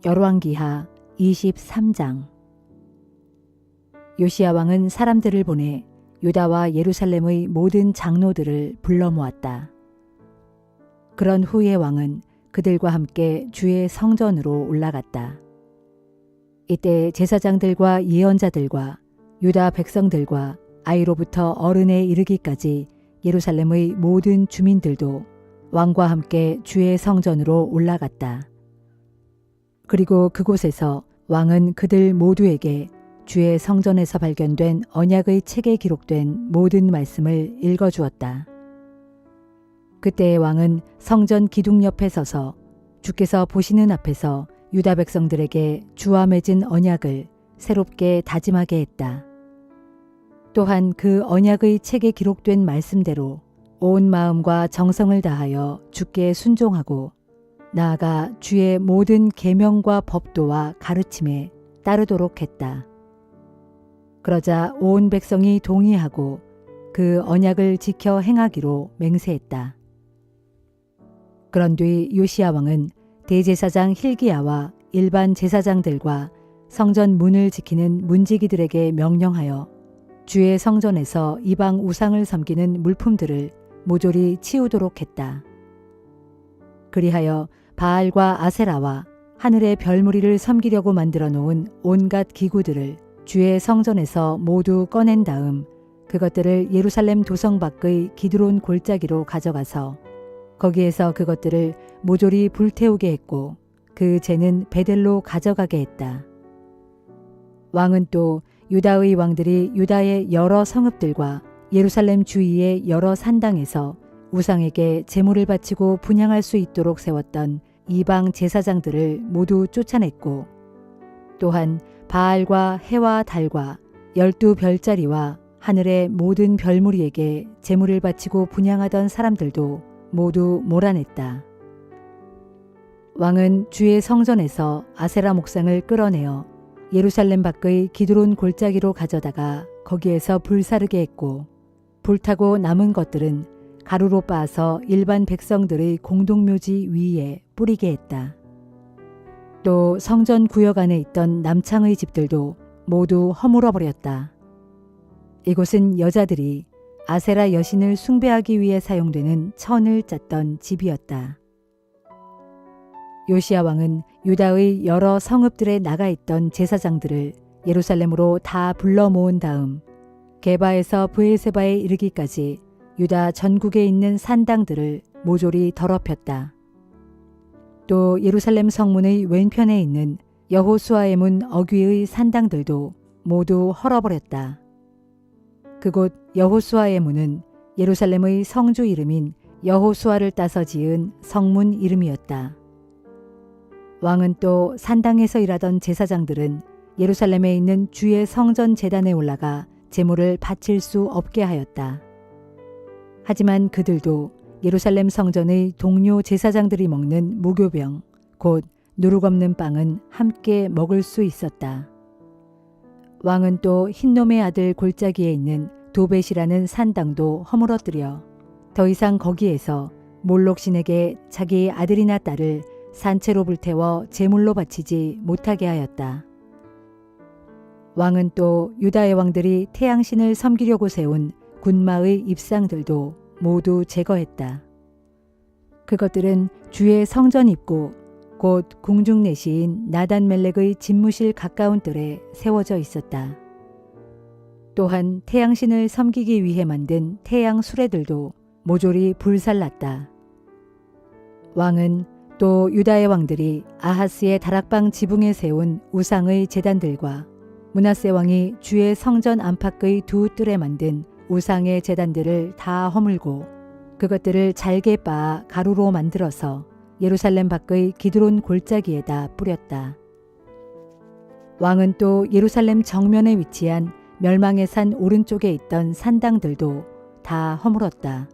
열왕기하 23장. 요시야 왕은 사람들을 보내 유다와 예루살렘의 모든 장로들을 불러 모았다. 그런 후에 왕은 그들과 함께 주의 성전으로 올라갔다. 이때 제사장들과 예언자들과 유다 백성들과 아이로부터 어른에 이르기까지 예루살렘의 모든 주민들도 왕과 함께 주의 성전으로 올라갔다. 그리고 그곳에서 왕은 그들 모두에게 주의 성전에서 발견된 언약의 책에 기록된 모든 말씀을 읽어주었다. 그때 왕은 성전 기둥 옆에 서서 주께서 보시는 앞에서 유다 백성들에게 주와 맺은 언약을 새롭게 다짐하게 했다. 또한 그 언약의 책에 기록된 말씀대로 온 마음과 정성을 다하여 주께 순종하고 나아가 주의 모든 계명과 법도와 가르침에 따르도록 했다. 그러자 온 백성이 동의하고 그 언약을 지켜 행하기로 맹세했다. 그런 뒤 요시야 왕은 대제사장 hil기야와 일반 제사장들과 성전 문을 지키는 문지기들에게 명령하여 주의 성전에서 이방 우상을 섬기는 물품들을 모조리 치우도록 했다. 그리하여 바알과 아세라와 하늘의 별무리를 섬기려고 만들어 놓은 온갖 기구들을 주의 성전에서 모두 꺼낸 다음 그것들을 예루살렘 도성 밖의 기드론 골짜기로 가져가서 거기에서 그것들을 모조리 불태우게 했고 그 재는 베델로 가져가게 했다. 왕은 또 유다의 왕들이 유다의 여러 성읍들과 예루살렘 주위의 여러 산당에서 우상에게 제물을 바치고 분향할 수 있도록 세웠던 이방 제사장들을 모두 쫓아냈고 또한 바알과 해와 달과 12별자리와 하늘의 모든 별무리에게 제물을 바치고 분향하던 사람들도 모두 몰아냈다. 왕은 주의 성전에서 아세라 목상을 끌어내어 예루살렘 밖의 기드론 골짜기로 가져다가 거기에서 불사르게 했고 불타고 남은 것들은 가루로 빻아서 일반 백성들의 공동묘지 위에 뿌리게 했다. 또 성전 구역 안에 있던 남창의 집들도 모두 허물어 버렸다. 이곳은 여자들이 아세라 여신을 숭배하기 위해 사용되는 천을 짰던 집이었다. 요시야 왕은 유다의 여러 성읍들에 나가 있던 제사장들을 예루살렘으로 다 불러 모은 다음 게바에서 브엘세바에 이르기까지 유다 전국에 있는 산당들을 모조리 더럽혔다. 또 예루살렘 성문의 왼편에 있는 여호수아의 문 어귀의 산당들도 모두 헐어버렸다. 그곳 여호수아의 문은 예루살렘의 성주 이름인 여호수아를 따서 지은 성문 이름이었다. 왕은 또 산당에서 일하던 제사장들은 예루살렘에 있는 주의 성전 제단에 올라가 제물을 바칠 수 없게 하였다. 하지만 그들도 예루살렘 성전의 동료 제사장들이 먹는 무교병, 곧 누룩 없는 빵은 함께 먹을 수 있었다. 왕은 또 흰놈의 아들 골짜기에 있는 도벳이라는 산당도 허물어뜨려 더 이상 거기에서 몰록신에게 자기 아들이나 딸을 산채로 불태워 제물로 바치지 못하게 하였다. 왕은 또 유다의 왕들이 태양신을 섬기려고 세운 군마의 입상들도 모두 제거했다. 그것들은 주의 성전 입구 곧 궁중내시인 나단멜렉의 집무실 가까운 뜰에 세워져 있었다. 또한 태양신을 섬기기 위해 만든 태양 수레들도 모조리 불살랐다. 왕은 또 유다의 왕들이 아하스의 다락방 지붕에 세운 우상의 제단들과 므낫세 왕이 주의 성전 안팎의 두 뜰에 만든 우상의 제단들을 다 허물고 그것들을 잘게 빻아 가루로 만들어서 예루살렘 밖의 기드론 골짜기에다 뿌렸다. 왕은 또 예루살렘 정면에 위치한 멸망의 산 오른쪽에 있던 산당들도 다 허물었다.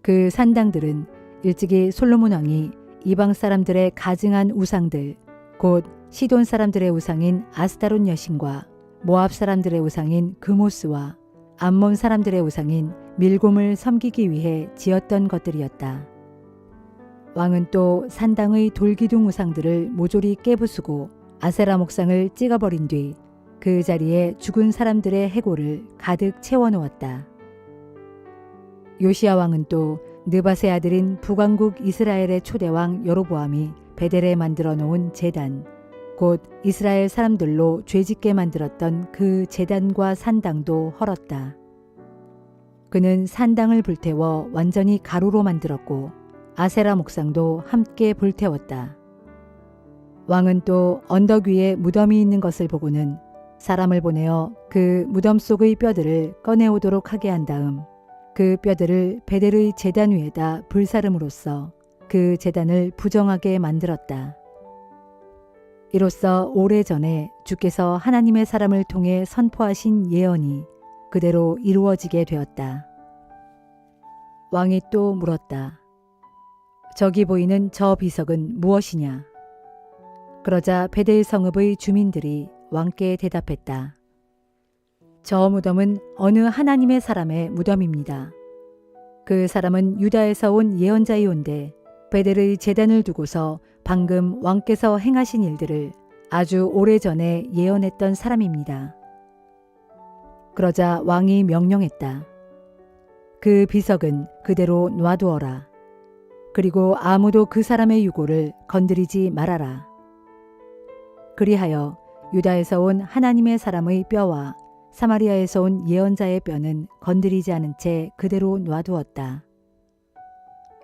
그 산당들은 일찍이 솔로몬 왕이 이방 사람들의 가증한 우상들, 곧 시돈 사람들의 우상인 아스타롯 여신과 모압 사람들의 우상인 그모스와 암몬 사람들의 우상인 밀곰을 섬기기 위해 지었던 것들이었다. 왕은 또 산당의 돌기둥 우상들을 모조리 깨부수고 아세라 목상을 찍어버린 뒤 그 자리에 죽은 사람들의 해골을 가득 채워놓았다. 요시야 왕은 또 느밧의 아들인 북왕국 이스라엘의 초대왕 여로보암이 베델에 만들어 놓은 제단, 곧 이스라엘 사람들로 죄짓게 만들었던 그 제단과 산당도 헐었다. 그는 산당을 불태워 완전히 가루로 만들었고 아세라 목상도 함께 불태웠다. 왕은 또 언덕 위에 무덤이 있는 것을 보고는 사람을 보내어 그 무덤 속의 뼈들을 꺼내오도록 하게 한 다음 그 뼈들을 베델의 제단 위에다 불사름으로써 그 제단을 부정하게 만들었다. 이로써 오래전에 주께서 하나님의 사람을 통해 선포하신 예언이 그대로 이루어지게 되었다. 왕이 또 물었다. 저기 보이는 저 비석은 무엇이냐? 그러자 베델 성읍의 주민들이 왕께 대답했다. 저 무덤은 어느 하나님의 사람의 무덤입니다. 그 사람은 유다에서 온 예언자이온데 베델의 제단을 두고서 방금 왕께서 행하신 일들을 아주 오래전에 예언했던 사람입니다. 그러자 왕이 명령했다. 그 비석은 그대로 놔두어라. 그리고 아무도 그 사람의 유골을 건드리지 말아라. 그리하여 유다에서 온 하나님의 사람의 뼈와 사마리아에서 온 예언자의 뼈는 건드리지 않은 채 그대로 놔두었다.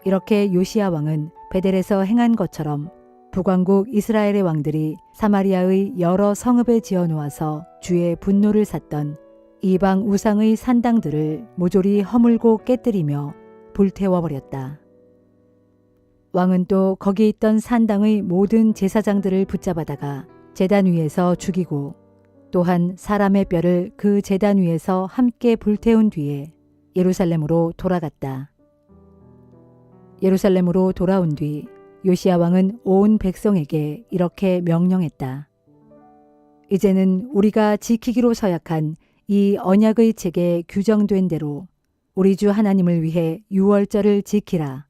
이렇게 요시야 왕은 베델에서 행한 것처럼 북왕국 이스라엘의 왕들이 사마리아의 여러 성읍에 지어놓아서 주의 분노를 샀던 이방 우상의 산당들을 모조리 허물고 깨뜨리며 불태워버렸다. 왕은 또 거기 있던 산당의 모든 제사장들을 붙잡아다가 제단 위에서 죽이고 또한 사람의 뼈를 그 제단 위에서 함께 불태운 뒤에 예루살렘으로 돌아갔다. 예루살렘으로 돌아온 뒤 요시야 왕은 온 백성에게 이렇게 명령했다. 이제는 우리가 지키기로 서약한 이 언약의 책에 규정된 대로 우리 주 하나님을 위해 유월절을 지키라.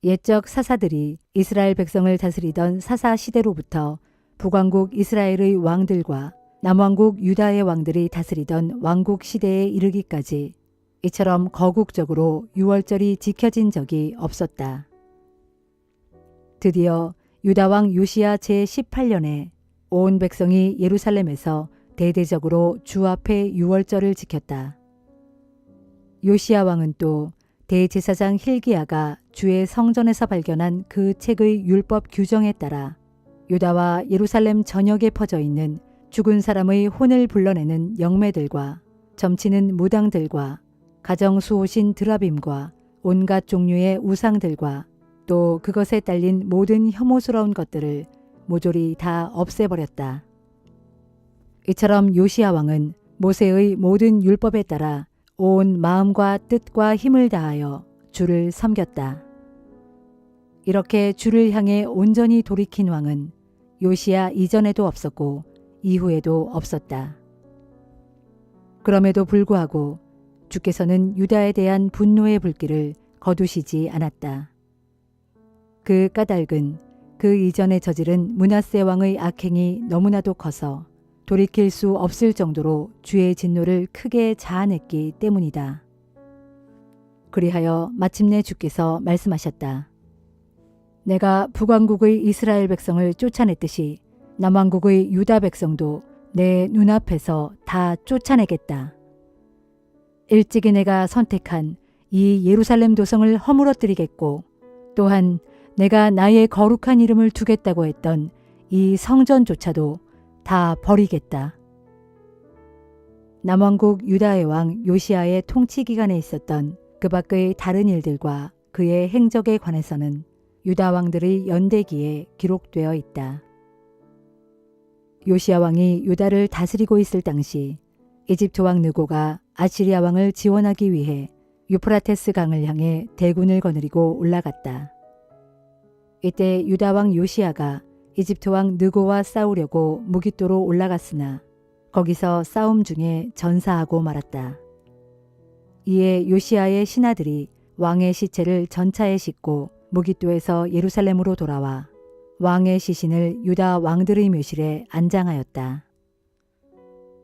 옛적 사사들이 이스라엘 백성을 다스리던 사사 시대로부터 북왕국 이스라엘의 왕들과 남왕국 유다의 왕들이 다스리던 왕국 시대에 이르기까지 이처럼 거국적으로 유월절이 지켜진 적이 없었다. 드디어 유다왕 요시야 제18년에 온 백성이 예루살렘에서 대대적으로 주 앞에 유월절을 지켰다. 요시야 왕은 또 대제사장 힐기야가 주의 성전에서 발견한 그 책의 율법 규정에 따라 유다와 예루살렘 전역에 퍼져 있는 죽은 사람의 혼을 불러내는 영매들과 점치는 무당들과 가정 수호신 드라빔과 온갖 종류의 우상들과 또 그것에 딸린 모든 혐오스러운 것들을 모조리 다 없애버렸다. 이처럼 요시야 왕은 모세의 모든 율법에 따라 온 마음과 뜻과 힘을 다하여 주를 섬겼다. 이렇게 주를 향해 온전히 돌이킨 왕은 요시야 이전에도 없었고 이후에도 없었다. 그럼에도 불구하고 주께서는 유다에 대한 분노의 불길을 거두시지 않았다. 그 까닭은 그 이전에 저지른 므낫세 왕의 악행이 너무나도 커서 돌이킬 수 없을 정도로 주의 진노를 크게 자아냈기 때문이다. 그리하여 마침내 주께서 말씀하셨다. 내가 북왕국의 이스라엘 백성을 쫓아냈듯이 남왕국의 유다 백성도 내 눈앞에서 다 쫓아내겠다. 일찍이 내가 선택한 이 예루살렘 도성을 허물어뜨리겠고 또한 내가 나의 거룩한 이름을 두겠다고 했던 이 성전조차도 다 버리겠다. 남왕국 유다의 왕 요시야의 통치 기간에 있었던 그 밖의 다른 일들과 그의 행적에 관해서는 유다 왕들의 연대기에 기록되어 있다. 요시야 왕이 유다를 다스리고 있을 당시 이집트 왕 느고가 아시리아 왕을 지원하기 위해 유프라테스 강을 향해 대군을 거느리고 올라갔다. 이때 유다 왕 요시야가 이집트 왕 느고와 싸우려고 무깃도로 올라갔으나 거기서 싸움 중에 전사하고 말았다. 이에 요시야의 신하들이 왕의 시체를 전차에 싣고 무깃도에서 예루살렘으로 돌아와 왕의 시신을 유다 왕들의 묘실에 안장하였다.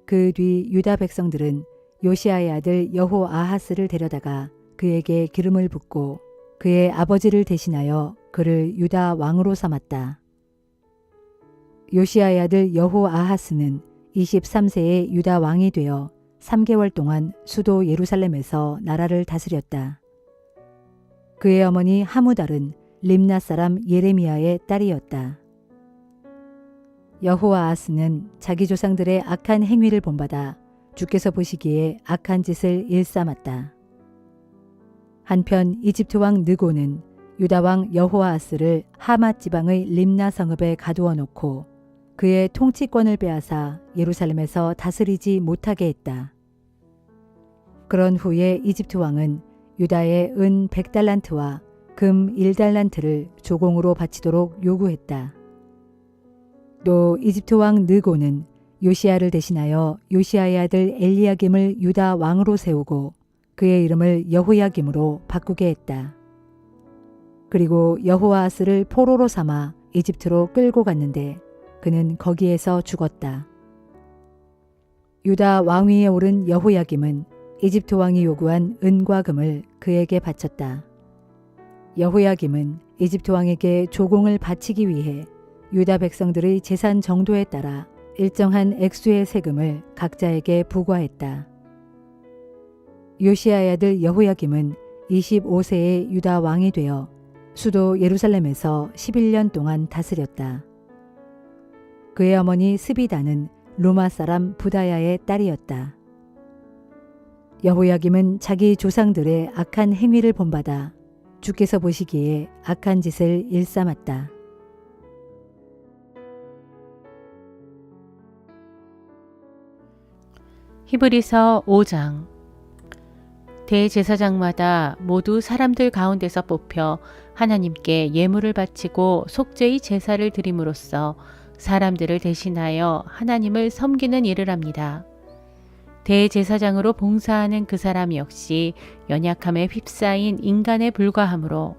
그 뒤 유다 백성들은 요시아의 아들 여호아하스를 데려다가 그에게 기름을 붓고 그의 아버지를 대신하여 그를 유다 왕으로 삼았다. 요시아의 아들 여호아하스는 23세의 유다 왕이 되어 3개월 동안 수도 예루살렘에서 나라를 다스렸다. 그의 어머니 하무달은 림나 사람 예레미야의 딸이었다. 여호아하스는 자기 조상들의 악한 행위를 본받아 주께서 보시기에 악한 짓을 일삼았다. 한편 이집트 왕 느고는 유다 왕 여호아하스를 하맛 지방의 림나 성읍에 가두어 놓고 그의 통치권을 빼앗아 예루살렘에서 다스리지 못하게 했다. 그런 후에 이집트 왕은 유다의 은 100달란트와 금 1달란트를 조공으로 바치도록 요구했다. 또 이집트 왕 느고는 요시아를 대신하여 요시아의 아들 엘리야김을 유다 왕으로 세우고 그의 이름을 여호야김으로 바꾸게 했다. 그리고 여호아하스를 포로로 삼아 이집트로 끌고 갔는데 그는 거기에서 죽었다. 유다 왕위에 오른 여호야김은 이집트 왕이 요구한 은과 금을 그에게 바쳤다. 여호야김은 이집트 왕에게 조공을 바치기 위해 유다 백성들의 재산 정도에 따라 일정한 액수의 세금을 각자에게 부과했다. 요시아의 아들 여호야김은 25세의 유다 왕이 되어 수도 예루살렘에서 11년 동안 다스렸다. 그의 어머니 스비다는 루마 사람 부다야의 딸이었다. 여호야김은 자기 조상들의 악한 행위를 본받아 주께서 보시기에 악한 짓을 일삼았다. 히브리서 5장. 대제사장마다 모두 사람들 가운데서 뽑혀 하나님께 예물을 바치고 속죄의 제사를 드림으로써 사람들을 대신하여 하나님을 섬기는 일을 합니다. 대제사장으로 봉사하는 그 사람 역시 연약함에 휩싸인 인간에 불과하므로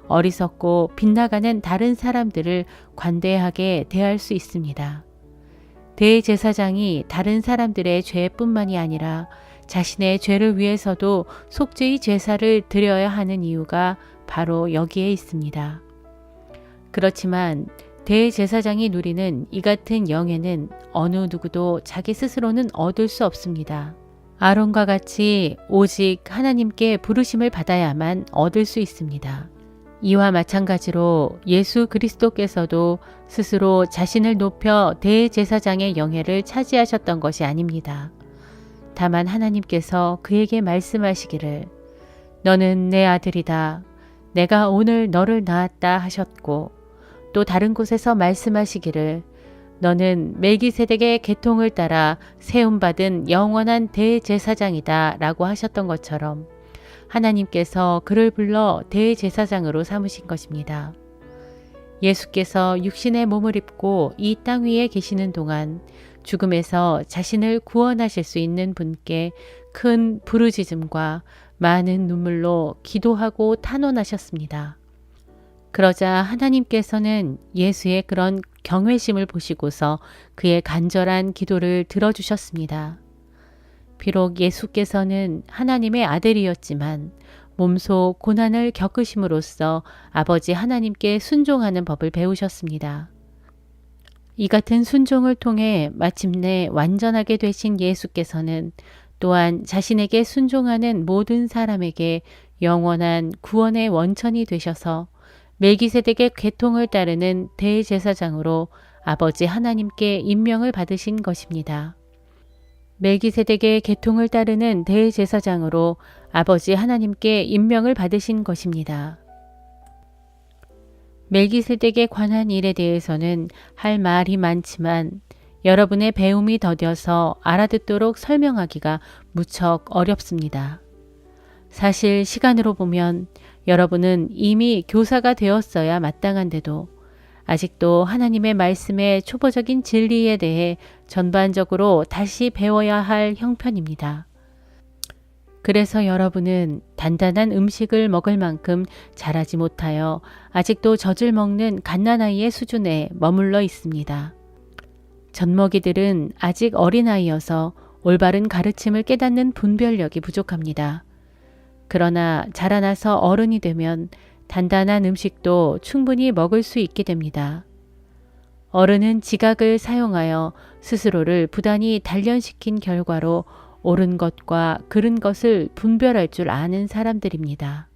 어리석고 빗나가는 다른 사람들을 관대하게 대할 수 있습니다. 대제사장이 다른 사람들의 죄뿐만이 아니라 자신의 죄를 위해서도 속죄의 제사를 드려야 하는 이유가 바로 여기에 있습니다. 그렇지만 대제사장이 누리는 이 같은 영예는 어느 누구도 자기 스스로는 얻을 수 없습니다. 아론과 같이 오직 하나님께 부르심을 받아야만 얻을 수 있습니다. 이와 마찬가지로 예수 그리스도께서도 스스로 자신을 높여 대제사장의 영예를 차지하셨던 것이 아닙니다. 다만 하나님께서 그에게 말씀하시기를 너는 내 아들이다. 내가 오늘 너를 낳았다 하셨고 또 다른 곳에서 말씀하시기를 너는 멜기세덱의 계통을 따라 세움받은 영원한 대제사장이다 라고 하셨던 것처럼 하나님께서 그를 불러 대제사장으로 삼으신 것입니다. 예수께서 육신의 몸을 입고 이 땅 위에 계시는 동안 죽음에서 자신을 구원하실 수 있는 분께 큰 부르짖음과 많은 눈물로 기도하고 탄원하셨습니다. 그러자 하나님께서는 예수의 그런 경외심을 보시고서 그의 간절한 기도를 들어주셨습니다. 비록 예수께서는 하나님의 아들이었지만 몸소 고난을 겪으심으로써 아버지 하나님께 순종하는 법을 배우셨습니다. 이 같은 순종을 통해 마침내 완전하게 되신 예수께서는 또한 자신에게 순종하는 모든 사람에게 영원한 구원의 원천이 되셔서 멜기세덱의 계통을 따르는 대제사장으로 아버지 하나님께 임명을 받으신 것입니다. 멜기세덱의 계통을 따르는 대제사장으로 아버지 하나님께 임명을 받으신 것입니다. 멜기세덱에 관한 일에 대해서는 할 말이 많지만 여러분의 배움이 더뎌서 알아듣도록 설명하기가 무척 어렵습니다. 사실 시간으로 보면 여러분은 이미 교사가 되었어야 마땅한데도 아직도 하나님의 말씀의 초보적인 진리에 대해 전반적으로 다시 배워야 할 형편입니다. 그래서 여러분은 단단한 음식을 먹을 만큼 자라지 못하여 아직도 젖을 먹는 갓난아이의 수준에 머물러 있습니다. 젖먹이들은 아직 어린아이여서 올바른 가르침을 깨닫는 분별력이 부족합니다. 그러나 자라나서 어른이 되면 단단한 음식도 충분히 먹을 수 있게 됩니다. 어른은 지각을 사용하여 스스로를 부단히 단련시킨 결과로 옳은 것과 그른 것을 분별할 줄 아는 사람들입니다.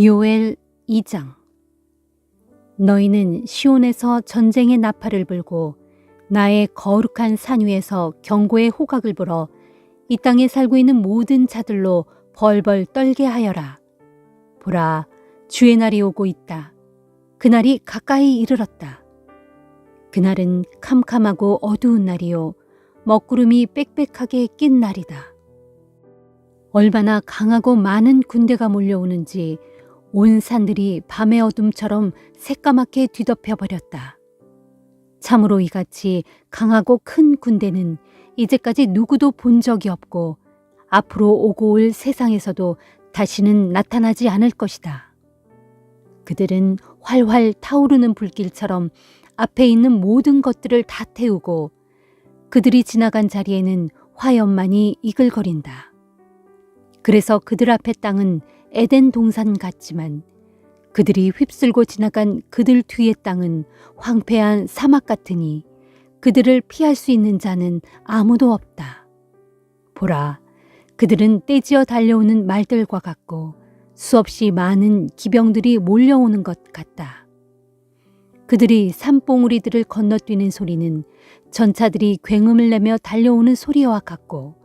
요엘 2장. 너희는 시온에서 전쟁의 나팔을 불고 나의 거룩한 산 위에서 경고의 호각을 불어 이 땅에 살고 있는 모든 자들로 벌벌 떨게 하여라. 보라, 주의 날이 오고 있다. 그날이 가까이 이르렀다. 그날은 캄캄하고 어두운 날이요, 먹구름이 빽빽하게 낀 날이다. 얼마나 강하고 많은 군대가 몰려오는지 온 산들이 밤의 어둠처럼 새까맣게 뒤덮여 버렸다. 참으로 이같이 강하고 큰 군대는 이제까지 누구도 본 적이 없고 앞으로 오고 올 세상에서도 다시는 나타나지 않을 것이다. 그들은 활활 타오르는 불길처럼 앞에 있는 모든 것들을 다 태우고 그들이 지나간 자리에는 화염만이 이글거린다. 그래서 그들 앞의 땅은 에덴 동산 같지만 그들이 휩쓸고 지나간 그들 뒤의 땅은 황폐한 사막 같으니 그들을 피할 수 있는 자는 아무도 없다. 보라, 그들은 떼지어 달려오는 말들과 같고 수없이 많은 기병들이 몰려오는 것 같다. 그들이 산봉우리들을 건너뛰는 소리는 전차들이 굉음을 내며 달려오는 소리와 같고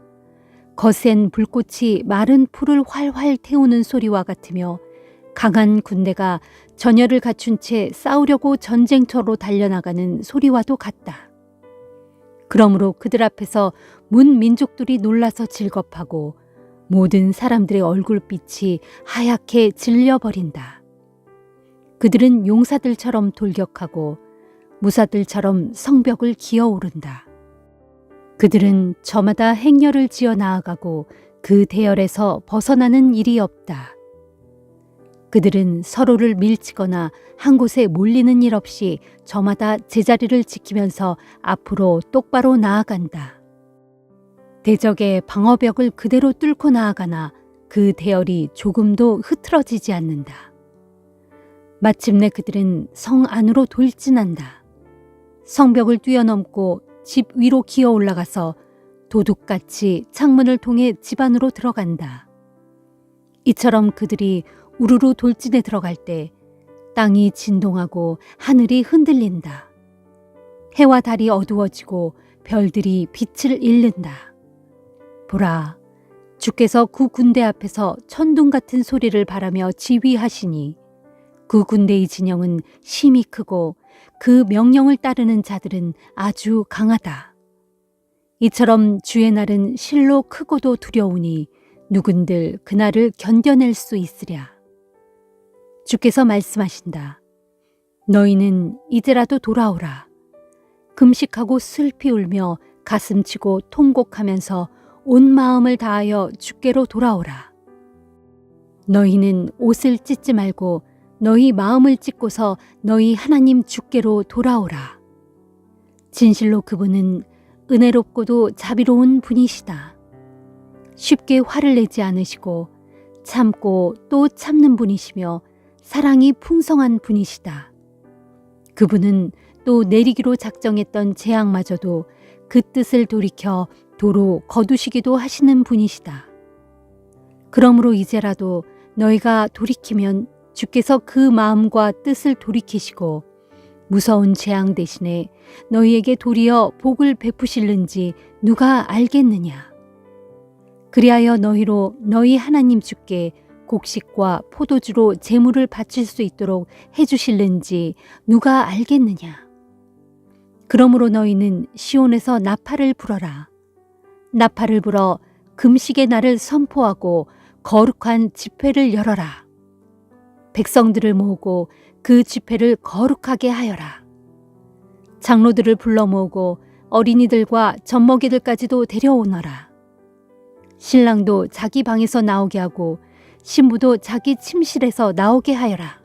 거센 불꽃이 마른 풀을 활활 태우는 소리와 같으며 강한 군대가 전열을 갖춘 채 싸우려고 전쟁터로 달려나가는 소리와도 같다. 그러므로 그들 앞에서 문 민족들이 놀라서 질겁하고 모든 사람들의 얼굴빛이 하얗게 질려버린다. 그들은 용사들처럼 돌격하고 무사들처럼 성벽을 기어오른다. 그들은 저마다 행렬을 지어 나아가고 그 대열에서 벗어나는 일이 없다. 그들은 서로를 밀치거나 한 곳에 몰리는 일 없이 저마다 제자리를 지키면서 앞으로 똑바로 나아간다. 대적의 방어벽을 그대로 뚫고 나아가나 그 대열이 조금도 흐트러지지 않는다. 마침내 그들은 성 안으로 돌진한다. 성벽을 뛰어넘고 집 위로 기어 올라가서 도둑같이 창문을 통해 집 안으로 들어간다. 이처럼 그들이 우르르 돌진에 들어갈 때 땅이 진동하고 하늘이 흔들린다. 해와 달이 어두워지고 별들이 빛을 잃는다. 보라, 주께서 그 군대 앞에서 천둥 같은 소리를 바라며 지휘하시니 그 군대의 진영은 심히 크고 그 명령을 따르는 자들은 아주 강하다. 이처럼 주의 날은 실로 크고도 두려우니 누군들 그날을 견뎌낼 수 있으랴. 주께서 말씀하신다. 너희는 이제라도 돌아오라. 금식하고 슬피 울며 가슴치고 통곡하면서 온 마음을 다하여 주께로 돌아오라. 너희는 옷을 찢지 말고 너희 마음을 찢고서 너희 하나님 주께로 돌아오라. 진실로 그분은 은혜롭고도 자비로운 분이시다. 쉽게 화를 내지 않으시고 참고 또 참는 분이시며 사랑이 풍성한 분이시다. 그분은 또 내리기로 작정했던 재앙마저도 그 뜻을 돌이켜 도로 거두시기도 하시는 분이시다. 그러므로 이제라도 너희가 돌이키면 주께서 그 마음과 뜻을 돌이키시고 무서운 재앙 대신에 너희에게 도리어 복을 베푸실는지 누가 알겠느냐. 그리하여 너희로 너희 하나님 주께 곡식과 포도주로 제물을 바칠 수 있도록 해주실는지 누가 알겠느냐. 그러므로 너희는 시온에서 나팔을 불어라. 나팔을 불어 금식의 날을 선포하고 거룩한 집회를 열어라. 백성들을 모으고 그 집회를 거룩하게 하여라. 장로들을 불러 모으고 어린이들과 젖먹이들까지도 데려오너라. 신랑도 자기 방에서 나오게 하고 신부도 자기 침실에서 나오게 하여라.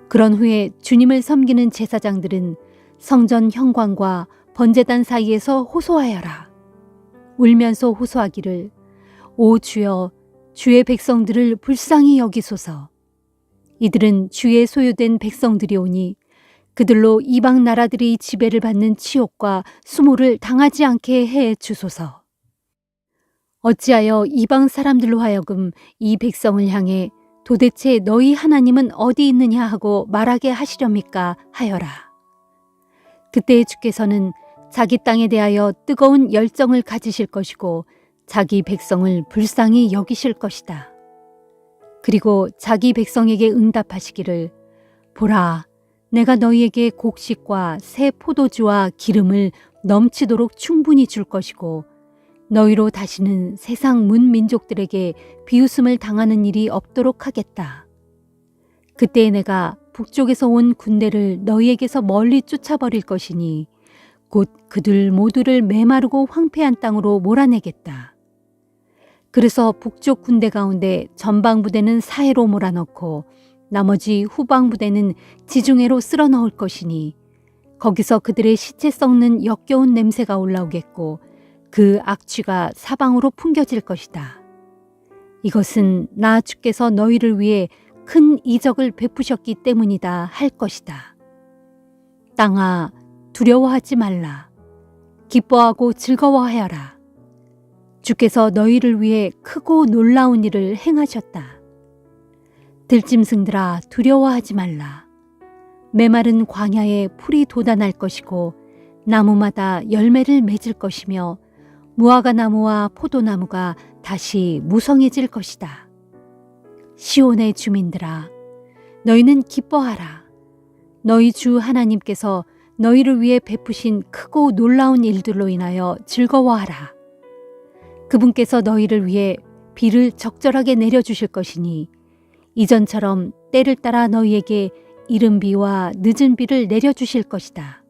그런 후에 주님을 섬기는 제사장들은 성전 현관과 번제단 사이에서 호소하여라. 울면서 호소하기를 오 주여 주의 백성들을 불쌍히 여기소서. 이들은 주의 소유된 백성들이오니 그들로 이방 나라들이 지배를 받는 치욕과 수모를 당하지 않게 해 주소서. 어찌하여 이방 사람들로 하여금 이 백성을 향해 도대체 너희 하나님은 어디 있느냐 하고 말하게 하시렵니까 하여라. 그때 주께서는 자기 땅에 대하여 뜨거운 열정을 가지실 것이고 자기 백성을 불쌍히 여기실 것이다. 그리고 자기 백성에게 응답하시기를 보라 내가 너희에게 곡식과 새 포도주와 기름을 넘치도록 충분히 줄 것이고 너희로 다시는 세상 문민족들에게 비웃음을 당하는 일이 없도록 하겠다. 그때 내가 북쪽에서 온 군대를 너희에게서 멀리 쫓아버릴 것이니 곧 그들 모두를 메마르고 황폐한 땅으로 몰아내겠다. 그래서 북쪽 군대 가운데 전방 부대는 사해로 몰아넣고 나머지 후방 부대는 지중해로 쓸어 넣을 것이니 거기서 그들의 시체 썩는 역겨운 냄새가 올라오겠고 그 악취가 사방으로 풍겨질 것이다. 이것은 나 주께서 너희를 위해 큰 이적을 베푸셨기 때문이다 할 것이다. 땅아 두려워하지 말라. 기뻐하고 즐거워하여라. 주께서 너희를 위해 크고 놀라운 일을 행하셨다. 들짐승들아 두려워하지 말라. 메마른 광야에 풀이 돋아날 것이고 나무마다 열매를 맺을 것이며 무화과 나무와 포도나무가 다시 무성해질 것이다. 시온의 주민들아 너희는 기뻐하라. 너희 주 하나님께서 너희를 위해 베푸신 크고 놀라운 일들로 인하여 즐거워하라. 그분께서 너희를 위해 비를 적절하게 내려주실 것이니 이전처럼 때를 따라 너희에게 이른 비와 늦은 비를 내려주실 것이다.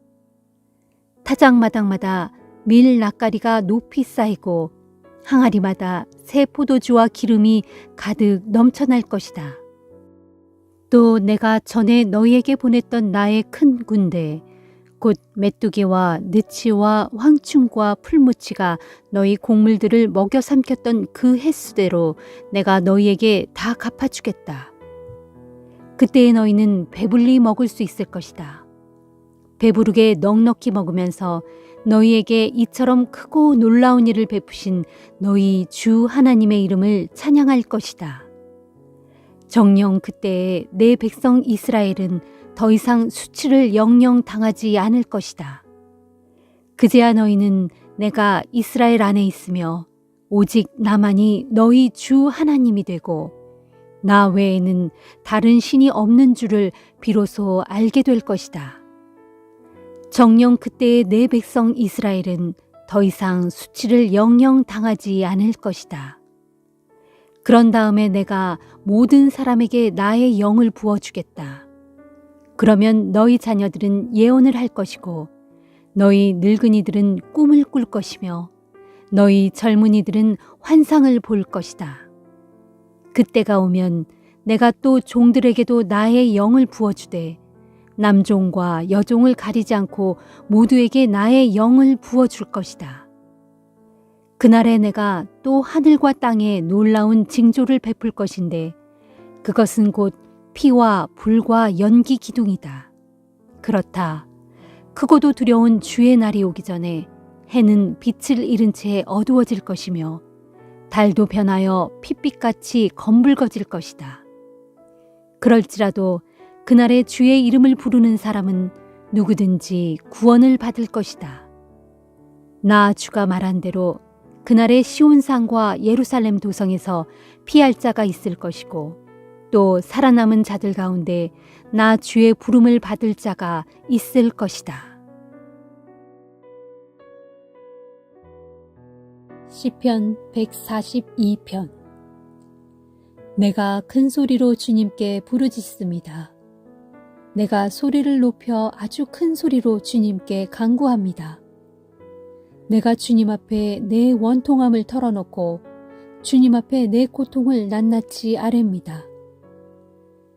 타작마당마다 밀 낯가리가 높이 쌓이고 항아리마다 새 포도주와 기름이 가득 넘쳐날 것이다. 또 내가 전에 너희에게 보냈던 나의 큰 군대 곧 메뚜기와 느치와 황충과 풀무치가 너희 곡물들을 먹여 삼켰던 그 횟수대로 내가 너희에게 다 갚아주겠다. 그때에 너희는 배불리 먹을 수 있을 것이다. 배부르게 넉넉히 먹으면서 너희에게 이처럼 크고 놀라운 일을 베푸신 너희 주 하나님의 이름을 찬양할 것이다. 정녕 그때에 내 백성 이스라엘은 더 이상 수치를 영영 당하지 않을 것이다. 그제야 너희는 내가 이스라엘 안에 있으며 오직 나만이 너희 주 하나님이 되고 나 외에는 다른 신이 없는 줄을 비로소 알게 될 것이다. 정녕 그때의 내 백성 이스라엘은 더 이상 수치를 영영 당하지 않을 것이다. 그런 다음에 내가 모든 사람에게 나의 영을 부어주겠다. 그러면 너희 자녀들은 예언을 할 것이고 너희 늙은이들은 꿈을 꿀 것이며 너희 젊은이들은 환상을 볼 것이다. 그때가 오면 내가 또 종들에게도 나의 영을 부어주되 남종과 여종을 가리지 않고 모두에게 나의 영을 부어줄 것이다. 그날에 내가 또 하늘과 땅에 놀라운 징조를 베풀 것인데 그것은 곧 피와 불과 연기 기둥이다. 그렇다. 크고도 두려운 주의 날이 오기 전에 해는 빛을 잃은 채 어두워질 것이며 달도 변하여 핏빛같이 검붉어질 것이다. 그럴지라도 그날에 주의 이름을 부르는 사람은 누구든지 구원을 받을 것이다. 나 주가 말한 대로 그날에 시온산과 예루살렘 도성에서 피할 자가 있을 것이고 또 살아남은 자들 가운데 나 주의 부름을 받을 자가 있을 것이다. 시편 142편. 내가 큰 소리로 주님께 부르짖습니다. 내가 소리를 높여 아주 큰 소리로 주님께 간구합니다. 내가 주님 앞에 내 원통함을 털어놓고 주님 앞에 내 고통을 낱낱이 아뢰입니다.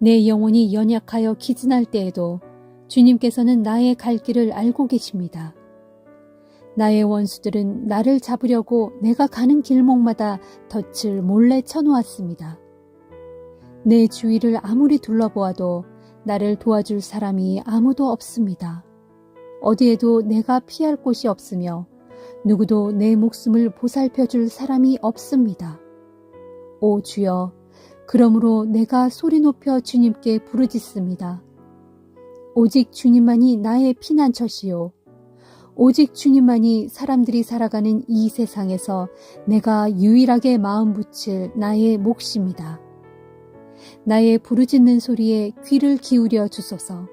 내 영혼이 연약하여 기진할 때에도 주님께서는 나의 갈 길을 알고 계십니다. 나의 원수들은 나를 잡으려고 내가 가는 길목마다 덫을 몰래 쳐놓았습니다. 내 주위를 아무리 둘러보아도 나를 도와줄 사람이 아무도 없습니다. 어디에도 내가 피할 곳이 없으며 누구도 내 목숨을 보살펴줄 사람이 없습니다. 오 주여, 그러므로 내가 소리 높여 주님께 부르짖습니다. 오직 주님만이 나의 피난처시요. 오직 주님만이 사람들이 살아가는 이 세상에서 내가 유일하게 마음 붙일 나의 몫입니다. 나의 부르짖는 소리에 귀를 기울여 주소서.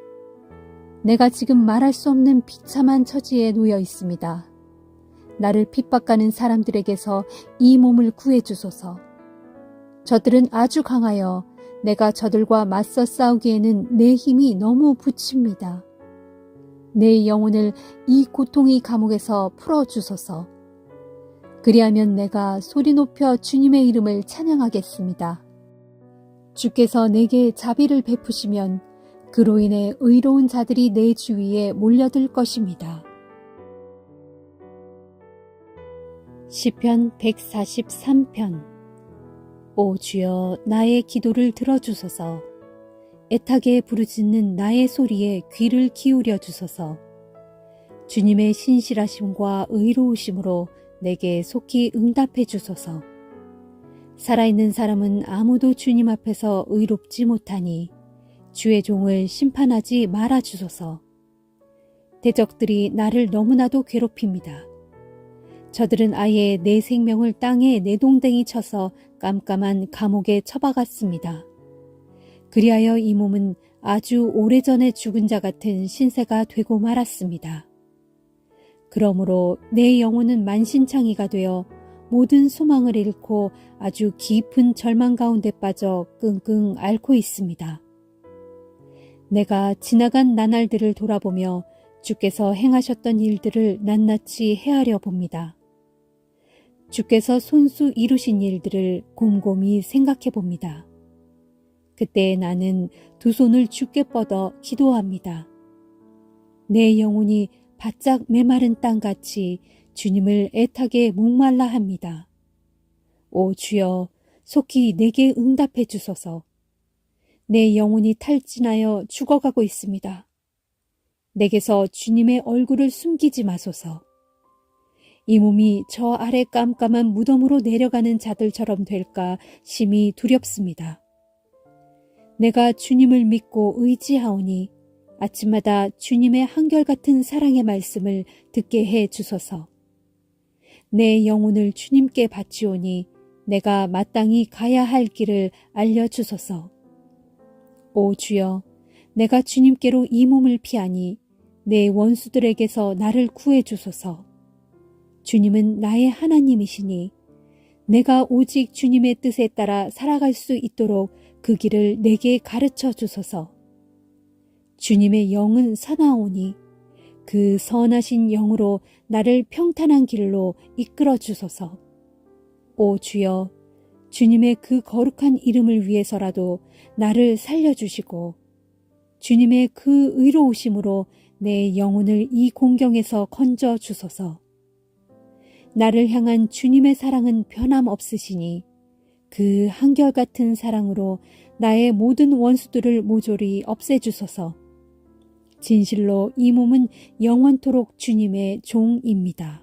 내가 지금 말할 수 없는 비참한 처지에 놓여 있습니다. 나를 핍박하는 사람들에게서 이 몸을 구해 주소서. 저들은 아주 강하여 내가 저들과 맞서 싸우기에는 내 힘이 너무 부칩니다. 내 영혼을 이 고통의 감옥에서 풀어주소서. 그리하면 내가 소리 높여 주님의 이름을 찬양하겠습니다. 주께서 내게 자비를 베푸시면 그로 인해 의로운 자들이 내 주위에 몰려들 것입니다. 시편 143편. 오 주여, 나의 기도를 들어주소서. 애타게 부르짖는 나의 소리에 귀를 기울여 주소서. 주님의 신실하심과 의로우심으로 내게 속히 응답해 주소서. 살아있는 사람은 아무도 주님 앞에서 의롭지 못하니 주의 종을 심판하지 말아 주소서. 대적들이 나를 너무나도 괴롭힙니다. 저들은 아예 내 생명을 땅에 내동댕이 쳐서 깜깜한 감옥에 처박았습니다. 그리하여 이 몸은 아주 오래전에 죽은 자 같은 신세가 되고 말았습니다. 그러므로 내 영혼은 만신창이가 되어 모든 소망을 잃고 아주 깊은 절망 가운데 빠져 끙끙 앓고 있습니다. 내가 지나간 나날들을 돌아보며 주께서 행하셨던 일들을 낱낱이 헤아려 봅니다. 주께서 손수 이루신 일들을 곰곰이 생각해 봅니다. 그때 나는 두 손을 주께 뻗어 기도합니다. 내 영혼이 바짝 메마른 땅같이 주님을 애타게 목말라 합니다. 오 주여, 속히 내게 응답해 주소서. 내 영혼이 탈진하여 죽어가고 있습니다. 내게서 주님의 얼굴을 숨기지 마소서. 이 몸이 저 아래 깜깜한 무덤으로 내려가는 자들처럼 될까 심히 두렵습니다. 내가 주님을 믿고 의지하오니 아침마다 주님의 한결같은 사랑의 말씀을 듣게 해 주소서. 내 영혼을 주님께 바치오니 내가 마땅히 가야 할 길을 알려주소서. 오 주여, 내가 주님께로 이 몸을 피하니 내 원수들에게서 나를 구해 주소서. 주님은 나의 하나님이시니 내가 오직 주님의 뜻에 따라 살아갈 수 있도록 그 길을 내게 가르쳐 주소서. 주님의 영은 사나오니 그 선하신 영으로 나를 평탄한 길로 이끌어 주소서. 오 주여, 주님의 그 거룩한 이름을 위해서라도 나를 살려주시고 주님의 그 의로우심으로 내 영혼을 이 공경에서 건져 주소서. 나를 향한 주님의 사랑은 변함없으시니 그 한결같은 사랑으로 나의 모든 원수들을 모조리 없애주소서. 진실로 이 몸은 영원토록 주님의 종입니다.